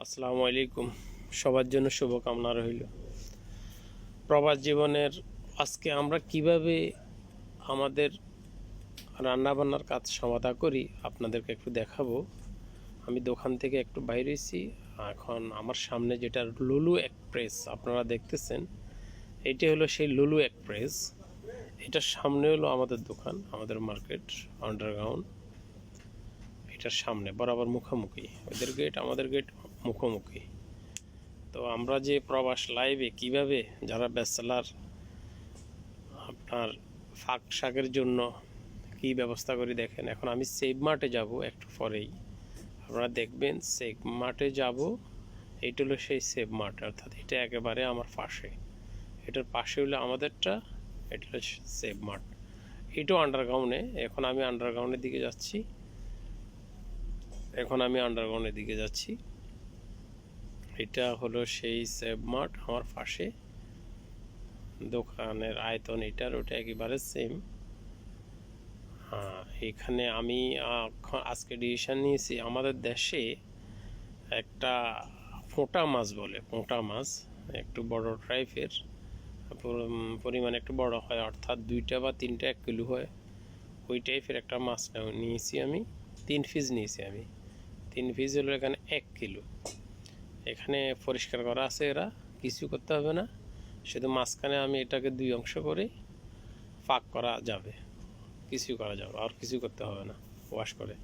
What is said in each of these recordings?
আসসালামু আলাইকুম। সবার জন্য শুভকামনা রইল। প্রবাস জীবনের আজকে আমরা কিভাবে আমাদের রান্নাবান্নার কাজ সমাধা করি আপনাদেরকে একটু দেখাবো। আমি দোকান থেকে একটু বাইরে এসেছি। এখন আমার সামনে যেটা লুলু এক্সপ্রেস আপনারা দেখতেছেন, এটি হলো সেই লুলু এক্সপ্রেস। এটার সামনে হলো আমাদের দোকান, আমাদের মার্কেট আন্ডারগ্রাউন্ড। এটার সামনে বরাবর মুখোমুখি ওদের গেট, আমাদের গেট মুখোমুখি। তো আমরা যে প্রবাস লাইভে কিভাবে যারা ব্যাচেলার আপনার ফাঁক শাকের জন্য কি ব্যবস্থা করি দেখেন। এখন আমি সেভ মার্টে যাব একটু পরেই, আপনারা দেখবেন সেভ মার্টে যাব। এইটা হলো সেই সেভ মার্ট, অর্থাৎ এটা একেবারে আমার পাশে। এটার পাশে হলো আমাদেরটা, এটা হলো সেভ মার্ট। এটাও আন্ডারগ্রাউন্ডে। এখন আমি আন্ডারগ্রাউন্ডের দিকে যাচ্ছি। এটা হলো সেই সেভ মার্ট আমার পাশে। দোকানের আয়তন এটার ওটা একেবারে সেম। এখানে আমি আজকে ডিসিশন নিয়েছি, আমাদের দেশে একটা পোঁটা মাছ বলে, পোঁটা মাছ একটু বড় টাইপের, পরিমাণ একটু বড় হয়, অর্থাৎ 2টা বা 3টা 1 কিলো হয়। ওই টাইপের একটা মাছ নিয়েছি আমি। 3 পিস নিয়েছি আমি। 3 পিস হলো এখানে 1 কিলো। এখানে পরিষ্কার করা আছে, এরা কিছু করতে হবে না, শুধু মাঝখানে আমি এটাকে 2 অংশ করে ফাঁক করা যাবে, কিছুই করা যাবে, আর কিছু করতে হবে না। ওয়াশ করে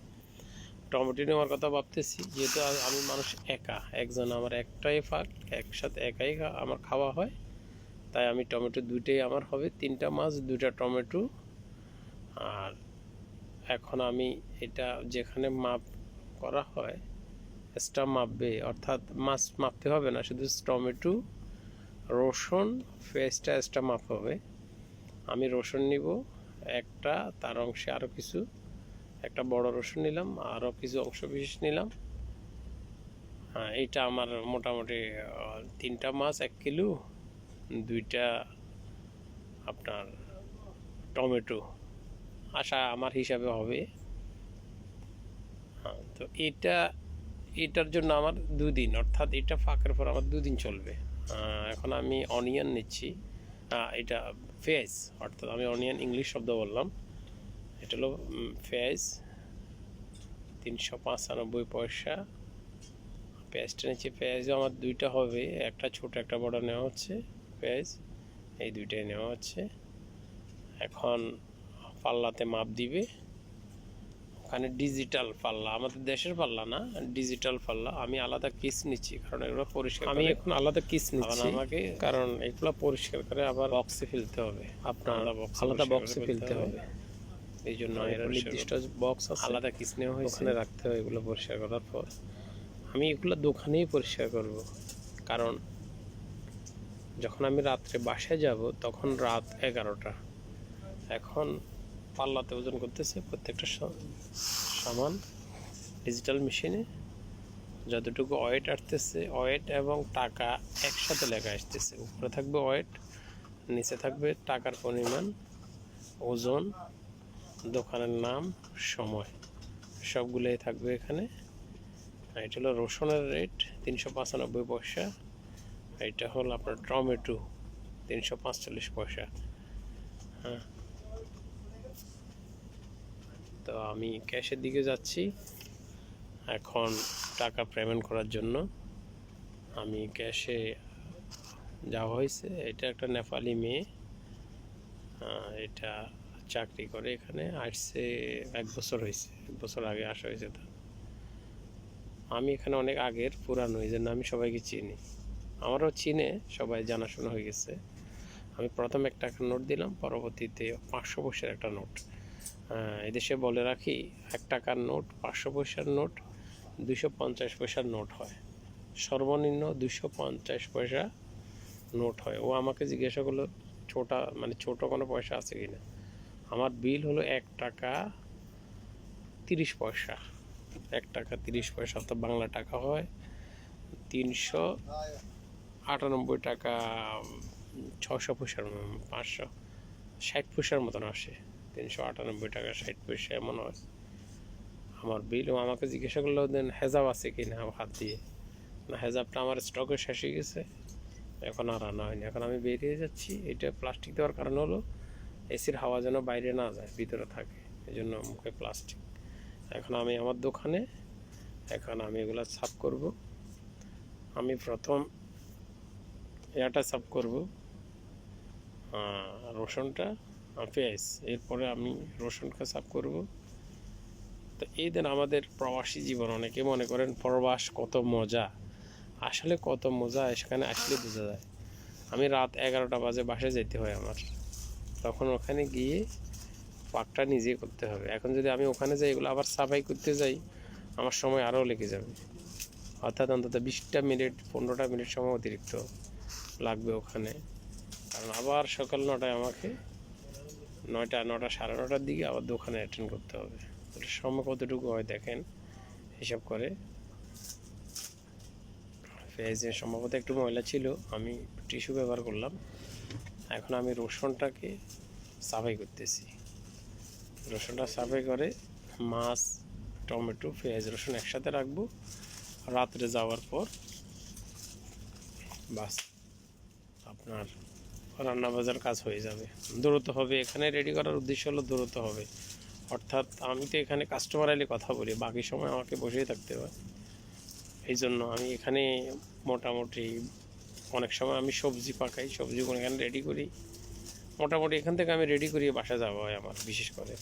টমেটো নেওয়ার কথা ভাবতেছি, যেহেতু আমি মানুষ একজন, আমার একটাই ফাঁক, একসাথে একাই আমার খাওয়া হয়, তাই আমি টমেটো 2টাই আমার হবে। 3টা মাছ 2টা টমেটো। আর এখন আমি এটা যেখানে মাপ করা হয় এক্সট্রা মাপবে, অর্থাৎ মাছ মাপতে হবে না, শুধু টমেটো রসুন পেঁয়াজটা এক্সট্রা মাপ হবে। আমি রসুন নিব একটা, তার অংশে আরও কিছু, একটা বড় রসুন নিলাম, আরও কিছু অংশ বিশেষ নিলাম। এইটা আমার মোটামুটি 3টা মাছ 1 কিলো, 2টা আপনার টমেটো আমার হিসাবে হবে। তো এটার জন্য আমার 2 দিন, অর্থাৎ এটা ফাঁকের পর আমার 2 দিন চলবে। এখন আমি অনিয়ন নিচ্ছি, এটা পেঁয়াজ, অর্থাৎ আমি অনিয়ন ইংলিশ শব্দ বললাম। এটা হলো পেঁয়াজ 395 পয়সা। পেঁয়াজটা নিচ্ছি, পেঁয়াজও আমার 2টা হবে, একটা ছোট একটা বড় নেওয়া হচ্ছে পেঁয়াজ, এই 2টাই নেওয়া হচ্ছে। এখন পাল্লাতে মাপ দিবে, ওখানে ডিজিটাল পাল্লা, আমাদের দেশের পাল্লা না, ডিজিটাল পাল্লা। আমি আলাদা কিস নিচ্ছি, কারণ এগুলো পরিষ্কার, আমি এখন আলাদা কিস নিচ্ছি আমাকে, কারণ এগুলো পরিষ্কার করে আবার বক্সে ফেলতে হবে, আপনার আলাদা বক্সে ফেলতে হবে। এই জন্য নির্দিষ্ট বক্স আছে, আলাদা কিস নেওয়া হয়েছে, ওখানে রাখতে হবে। এগুলো পরিষ্কার করার পর আমি এগুলো দোকানেই পরিষ্কার করব, কারণ যখন আমি রাত্রে বাসায় যাব তখন রাত 11টা। এখন পাল্লাতে ওজন করতেছে প্রত্যেকটা সামান ডিজিটাল মেশিনে, যতটুকু ওয়েট আসতেছে, ওয়েট এবং টাকা একসাথে লেখা আসতেছে। উপরে থাকবে ওয়েট, নিচে থাকবে টাকার পরিমাণ, ওজন, দোকানের নাম, সময়, সবগুলোই থাকবে এখানে। এটা হলো রসুনের রেট 395 পয়সা। এটা হলো আপনার টমেটো 345 পয়সা। তো আমি ক্যাশের দিকে যাচ্ছি এখন টাকা পেমেন্ট করার জন্য। আমি ক্যাশে যাওয়া হয়েছে। এটা একটা নেপালি মেয়ে, এটা চাকরি করে এখানে, আসছে 1 বছর হয়েছে, 1 বছর আগে আসা হয়েছে তার। আমি এখানে অনেক আগের পুরানো, এই জন্য আমি সবাইকে চিনি, আমারও চিনে, সবাই জানাশোনা হয়ে গেছে। আমি প্রথম 1 টাকার নোট দিলাম, পরবর্তীতে 500 পয়সার একটা নোট। এদেশে বলে রাখি, 1 টাকার নোট, 500 পয়সার নোট, 250 পয়সার নোট হয়, সর্বনিম্ন 250 পয়সা নোট হয়। ও আমাকে জিজ্ঞাসা করলো ছোট কোনো পয়সা আছে কিনা। আমার বিল হলো 1 টাকা 30 পয়সা। 1 টাকা 30 পয়সা, অর্থাৎ বাংলা টাকা হয় 398 টাকা 600 পয়সার, 560 পয়সার মতন আসে। 398 টাকা 60 পয়সা এমন হয় আমার বিল। ও আমাকে জিজ্ঞাসা করলো দেন হেজাব আছে কিনা হাত দিয়ে। না হেজাবটা আমার স্টকে শেষ হয়ে গেছে, এখন আর আনা হয়নি। এখন আমি বেরিয়ে যাচ্ছি। এটা প্লাস্টিক দেওয়ার কারণ হলো এসির হাওয়া যেন বাইরে না যায়, ভিতরে থাকে, এই জন্য মুখে প্লাস্টিক। এখন আমি আমার দোকানে এখন আমি এগুলো সাফ করব। আমি প্রথম এটা সাফ করব, রসুনটা পেঁয়াজ, এরপরে আমি রসুনকে সাফ করব। তো এই দিন আমাদের প্রবাসী জীবন, অনেকে মনে করেন প্রবাস কত মজা, আসলে কত মজা সেখানে আসলে বোঝা যায়। আমি রাত 11টা বাজে বাসায় যেতে হয় আমার, তখন ওখানে গিয়ে পাকটা নিজে করতে হবে। এখন যদি আমি ওখানে যাই এগুলো আবার সাফাই করতে যাই, আমার সময় আরও লেগে যাবে, অর্থাৎ অন্তত 20টা মিনিট 15টা মিনিট সময় অতিরিক্ত লাগবে ওখানে। কারণ আবার সকাল 9টায় আমাকে 9টা সাড়ে 9টার দিকে আবার দোকানে অ্যাটেন্ড করতে হবে। ওটার সময় কতটুকু হয় দেখেন, হিসাব করে। পেঁয়াজের সম্ভবত একটু ময়লা ছিল, আমি টিস্যু ব্যবহার করলাম। এখন আমি রসুনটাকে সাফাই করতেছি। রসুনটা সাফাই করে মাছ, টমেটো, পেঁয়াজ, রসুন একসাথে রাখবো। রাত্রে যাওয়ার পর বাস আপনার রান্না বাজার কাজ হয়ে যাবে, দ্রুত হবে। এখানে রেডি করার উদ্দেশ্য হলো দ্রুত হবে, অর্থাৎ আমি তো এখানে কাস্টমার এলে কথা বলি, বাকি সময় আমাকে বসেই থাকতে হয়। এই জন্য আমি এখানে মোটামুটি অনেক সময় আমি সবজি পাকাই, সবজিগুলো এখানে রেডি করি। মোটামুটি এখান থেকে আমি রেডি করিয়ে বাসা যাওয়া হয় আমার, বিশেষ করে।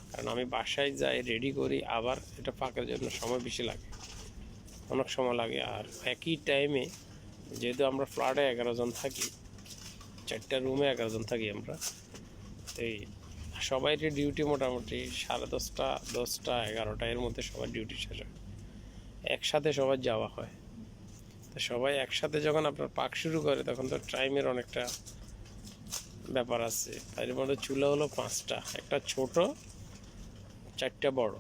কারণ আমি বাসায় যাই রেডি করি, আবার এটা পাকার জন্য সময় বেশি লাগে, অনেক সময় লাগে। আর একই টাইমে যেহেতু আমরা ফ্ল্যাটে 11 জন থাকি, 4টা রুমে 11 জন থাকি আমরা, এই সবাইয়ের ডিউটি মোটামুটি 10:30, 10টা, 11টা এর মধ্যে সবার ডিউটি শেষ হয়, একসাথে সবার যাওয়া হয়। তো সবাই একসাথে যখন আপনার পাক শুরু করে তখন তো টাইমের অনেকটা ব্যাপার আছে। তার মধ্যে চুলা হলো 5টা, একটা ছোট, 4টা বড়।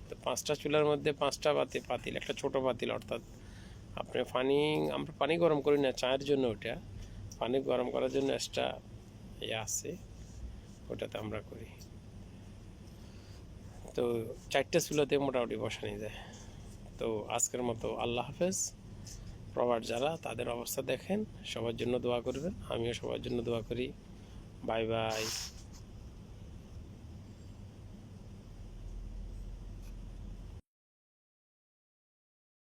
তো 5টা চুলার মধ্যে 5টা পাতিল, একটা ছোট পাতিল, অর্থাৎ আপনি আমরা পানি গরম করি না চায়ের জন্য, ওটা পানি গরম করার জন্য এক্সট্রা আছে, ওটাতে আমরা করি। তো 4টে চুলাতে মোটামুটি বসানো যায়। তো আজকের মতো আল্লাহ হাফেজ। প্রবাস যারা, তাদের অবস্থা দেখেন, সবার জন্য দোয়া করবেন, আমিও সবার জন্য দোয়া করি। Bye bye.